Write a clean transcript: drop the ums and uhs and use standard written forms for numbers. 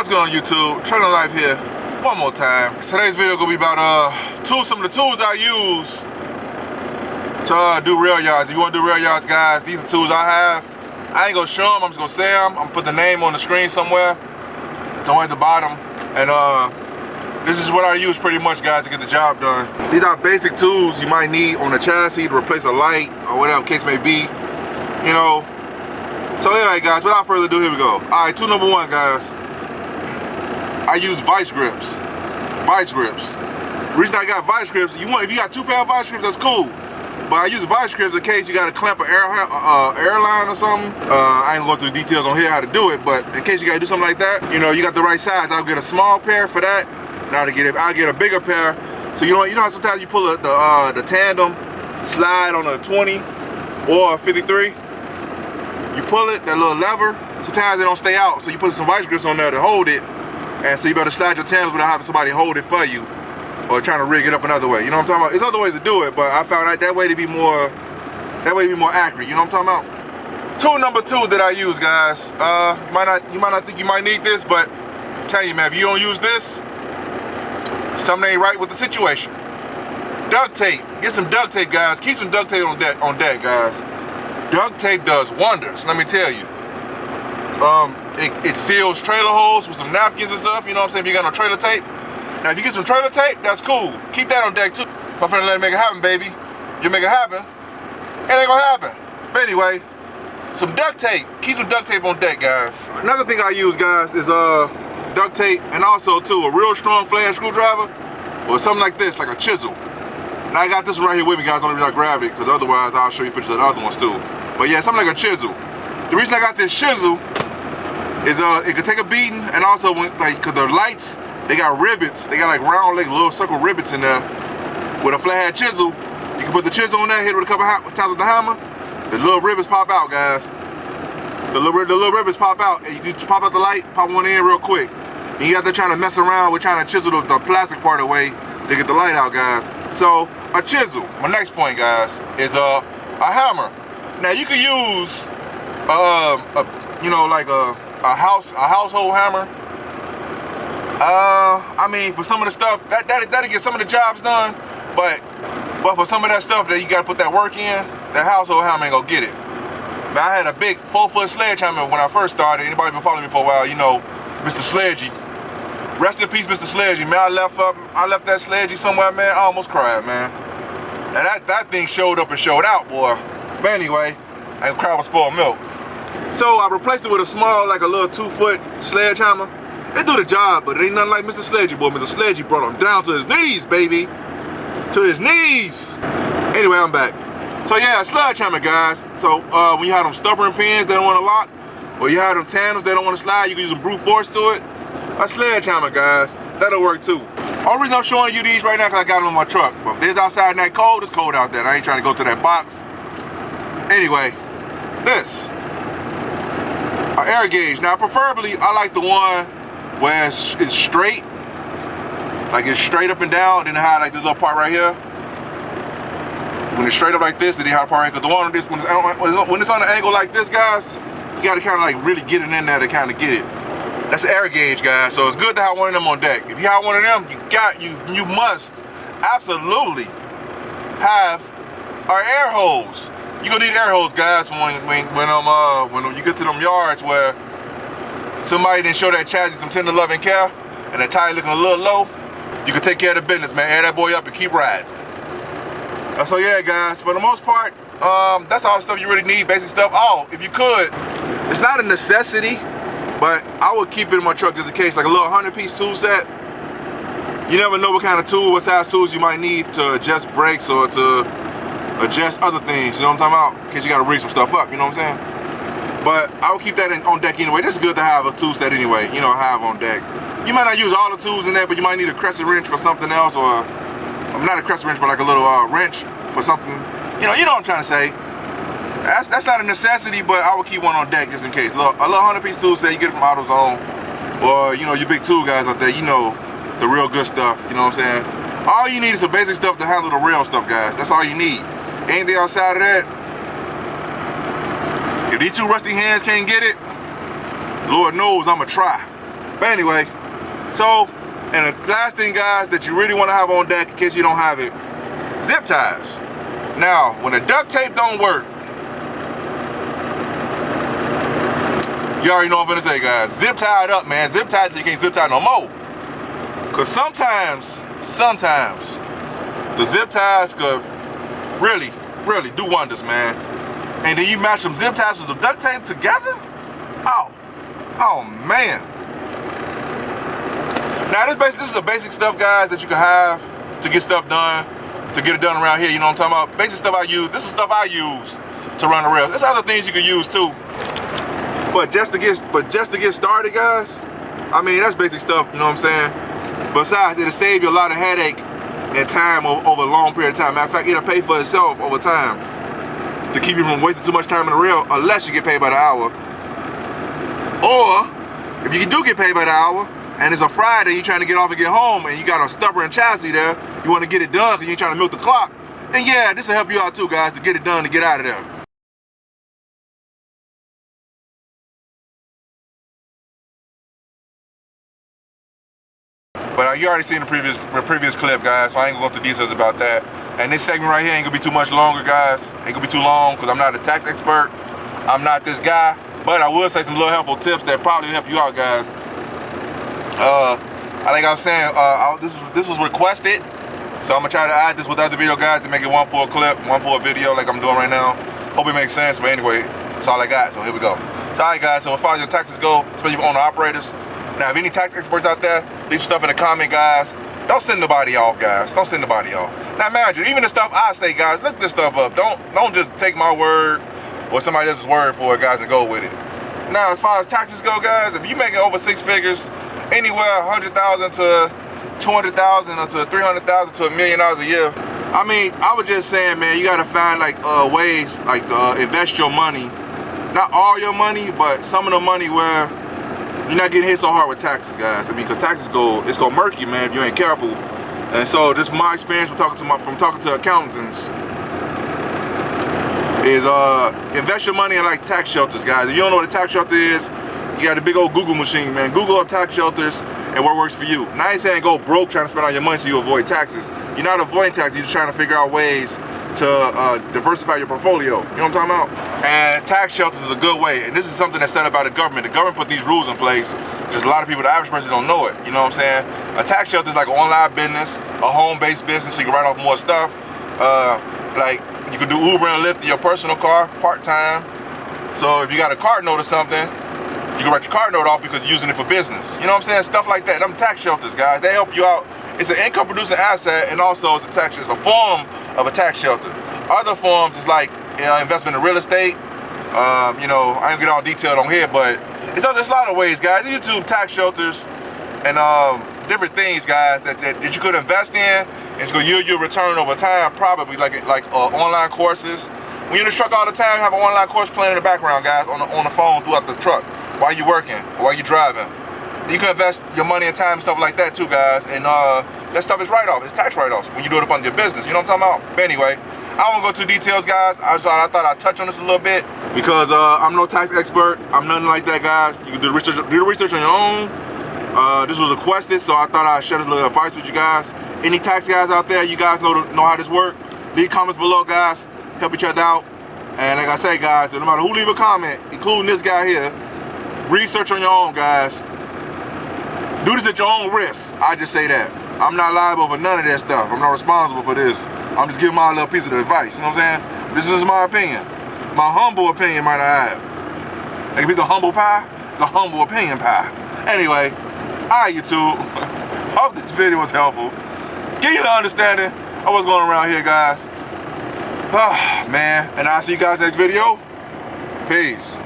What's going on YouTube? Training Life here one more time. Today's video gonna be about some of the tools I use to do rail yards. If you want to do rail yards, guys, these are tools I have. I ain't gonna show them, I'm just gonna say them. I'm gonna put the name on the screen somewhere, somewhere at the bottom. And this is what I use pretty much, guys, to get the job done. These are basic tools you might need on a chassis to replace a light or whatever the case may be, you know. So anyway, guys, without further ado, here we go. All right, tool number one, guys. I use vice grips. Vice grips. The reason I got vice grips, if you got 2 pair of vice grips, that's cool. But I use vice grips in case you got to clamp an airline or something. I ain't going through the details on here how to do it, but in case you got to do something like that, you know, you got the right size. I'll get a small pair for that. Now I'll get a bigger pair. So you know how sometimes you pull the tandem slide on a 20 or a 53. You pull it, that little lever. Sometimes they don't stay out, so you put some vice grips on there to hold it. And so you better slide your tandems without having somebody hold it for you, or trying to rig it up another way. You know what I'm talking about? There's other ways to do it, but I found out that way to be more accurate. You know what I'm talking about? Tool number 2 that I use, guys. You might not think you might need this, but I'm telling you, man, if you don't use this, something ain't right with the situation. Duct tape. Get some duct tape, guys. Keep some duct tape on deck, guys. Duct tape does wonders. Let me tell you. It seals trailer holes with some napkins and stuff, you know what I'm saying, if you got no trailer tape. Now, if you get some trailer tape, that's cool. Keep that on deck, too. If I'm finna let it make it happen, baby, you make it happen, it ain't gonna happen. But anyway, some duct tape. Keep some duct tape on deck, guys. Another thing I use, guys, is duct tape, and also, too, a real strong flathead screwdriver, or something like this, like a chisel. Now, I got this one right here with me, guys. Only reason I grabbed it, because otherwise, I'll show you pictures of the other ones, too. But yeah, something like a chisel. The reason I got this chisel is it could take a beating, and also cause the lights, they got rivets, they got like round little circle rivets in there. With a flathead chisel, you can put the chisel on there, hit it with a couple times with the hammer, the little rivets pop out, guys. The little rivets pop out, and you can pop out the light, pop one in real quick. And you got to trying to mess around with trying to chisel the plastic part away to get the light out, guys. So a chisel. My next point, guys, is a hammer. Now you can use a household hammer. I mean, for some of the stuff that'll get some of the jobs done, but for some of that stuff that you gotta put that work in, that household hammer ain't gonna get it. Man, I had a big 4-foot sledgehammer when I first started. Anybody been following me for a while, you know, Mr. Sledgy. Rest in peace, Mr. Sledgy. Man, I left that Sledgy somewhere, man. I almost cried, man. And that thing showed up and showed out, boy. But anyway, I ain't cry with spoiled milk. So I replaced it with a small, like a little 2-foot sledgehammer. It do the job, but it ain't nothing like Mr. Sledgy, boy. Mr. Sledgy brought him down to his knees, baby. To his knees. Anyway, I'm back. So yeah, a sledgehammer, guys. So when you have them stubborn pins they don't want to lock, or you have them tandems they don't want to slide, you can use some brute force to it. A sledgehammer, guys. That'll work too. Only reason I'm showing you these right now because I got them in my truck. But if there's outside in that cold, it's cold out there. I ain't trying to go to that box. Anyway, this. An air gauge. Now, preferably, I like the one where it's straight. Like it's straight up and down. Then it had like this little part right here. When it's straight up like this, then it had a part right here. Because the one on this, when it's on an angle like this, guys, you got to kind of like really get it in there to kind of get it. That's an air gauge, guys. So it's good to have one of them on deck. If you have one of them, you must absolutely have our air hose. You're gonna need air hose, guys, when you get to them yards where somebody didn't show that chassis some tender love and care, and that tire looking a little low. You can take care of the business, man. Air that boy up and keep riding. So yeah, guys, for the most part, that's all the stuff you really need, basic stuff. Oh, if you could, it's not a necessity, but I would keep it in my truck just in case, like a little 100-piece tool set. You never know what kind of tool, what size tools you might need to adjust brakes or to adjust other things, you know what I'm talking about? In case you gotta rig some stuff up, you know what I'm saying? But I would keep that on deck anyway. This is good to have a tool set anyway, you know, have on deck. You might not use all the tools in there, but you might need a crescent wrench for something else, or not a crescent wrench, but like a little wrench for something. You know what I'm trying to say. That's not a necessity, but I would keep one on deck just in case. A little 100-piece tool set, you get it from AutoZone, or you know, your big tool guys out there, you know, the real good stuff, you know what I'm saying? All you need is some basic stuff to handle the real stuff, guys. That's all you need. Anything outside of that, if these two rusty hands can't get it, Lord knows I'ma try. But anyway, so, and the last thing, guys, that you really want to have on deck in case you don't have it, zip ties. Now, when the duct tape don't work, you already know what I'm gonna say, guys. Zip tie it up, man. Zip tie it till you can't zip tie no more. Cause sometimes the zip ties could really do wonders, man. And then you match some zip ties with the duct tape together? Oh man. Now this is the basic stuff, guys, that you can have to get stuff done, to get it done around here, you know what I'm talking about? Basic stuff I use. This is stuff I use to run the rails. There's other things you can use too. But just to get started, guys, I mean, that's basic stuff, you know what I'm saying? Besides, it'll save you a lot of headache and time over a long period of time. Matter of fact, it'll pay for itself over time to keep you from wasting too much time in the rail, unless you get paid by the hour. Or, if you do get paid by the hour, and it's a Friday, you're trying to get off and get home, and you got a stubborn chassis there, you want to get it done because you're trying to milk the clock, and yeah, this will help you out too, guys, to get it done, to get out of there. But you already seen the previous clip, guys, so I ain't gonna go into details about that. And this segment right here ain't gonna be too much longer, guys. Ain't gonna be too long, because I'm not a tax expert. I'm not this guy, but I will say some little helpful tips that probably help you out, guys. Like I was saying, this was requested, so I'm gonna try to add this with other video, guys, to make it one full clip, one full video like I'm doing right now. Hope it makes sense, but anyway, that's all I got, so here we go. So, all right, guys, so as far as your taxes go, especially for owner operators, now if any tax experts out there, leave stuff in the comment, guys. Don't send nobody off, guys. Don't send nobody off. Now imagine, even the stuff I say, guys, look this stuff up. Don't just take my word or somebody else's word for it, guys, and go with it. Now, as far as taxes go, guys, if you making over 6 figures, anywhere 100,000 to 200,000 or to 300,000 to $1 million a year, I mean, I was just saying, man, you gotta find like ways, like invest your money, not all your money, but some of the money where you're not getting hit so hard with taxes, guys. I mean, because taxes it's gonna murk you, man, if you ain't careful. And so, this is my experience from talking to accountants. Is invest your money in like tax shelters, guys. If you don't know what a tax shelter is, you got a big old Google machine, man. Google up tax shelters and what works for you. Now I ain't saying go broke trying to spend all your money so you avoid taxes. You're not avoiding taxes, you're just trying to figure out ways to diversify your portfolio. You know what I'm talking about? And tax shelters is a good way. And this is something that's set up by the government. The government put these rules in place. Just a lot of people, the average person, don't know it. You know what I'm saying? A tax shelter is like an online business, a home-based business, so you can write off more stuff. Like you can do Uber and Lyft in your personal car, part-time. So if you got a card note or something, you can write your card note off because you're using it for business. You know what I'm saying? Stuff like that. Them tax shelters, guys, they help you out. It's an income producing asset, and also it's a form of a tax shelter. Other forms is like investment in real estate. You know, I ain't get all detailed on here, but there's a lot of ways, guys. YouTube tax shelters and different things, guys, that you could invest in. It's gonna yield you a return over time, probably like online courses. When you're in the truck all the time, have an online course playing in the background, guys, on the phone throughout the truck while you're working or while you're driving. You can invest your money and time and stuff like that too, guys. And that stuff is write-off. It's tax write-offs when you do it up on your business. You know what I'm talking about? But anyway, I won't go into details, guys. I thought I'd touch on this a little bit because I'm no tax expert. I'm nothing like that, guys. You can do the research on your own. This was requested, so I thought I'd share a little advice with you guys. Any tax guys out there, you guys know how this works. Leave comments below, guys. Help each other out. And like I say, guys, no matter who leave a comment, including this guy here, research on your own, guys. Do this at your own risk. I just say that. I'm not liable for none of that stuff. I'm not responsible for this. I'm just giving my little piece of advice. You know what I'm saying? This is my opinion. My humble opinion, might I add. Like if it's a humble pie, it's a humble opinion pie. Anyway, alright, YouTube. Hope this video was helpful. Give you the understanding of what's going around here, guys. Man, and I'll see you guys next video. Peace.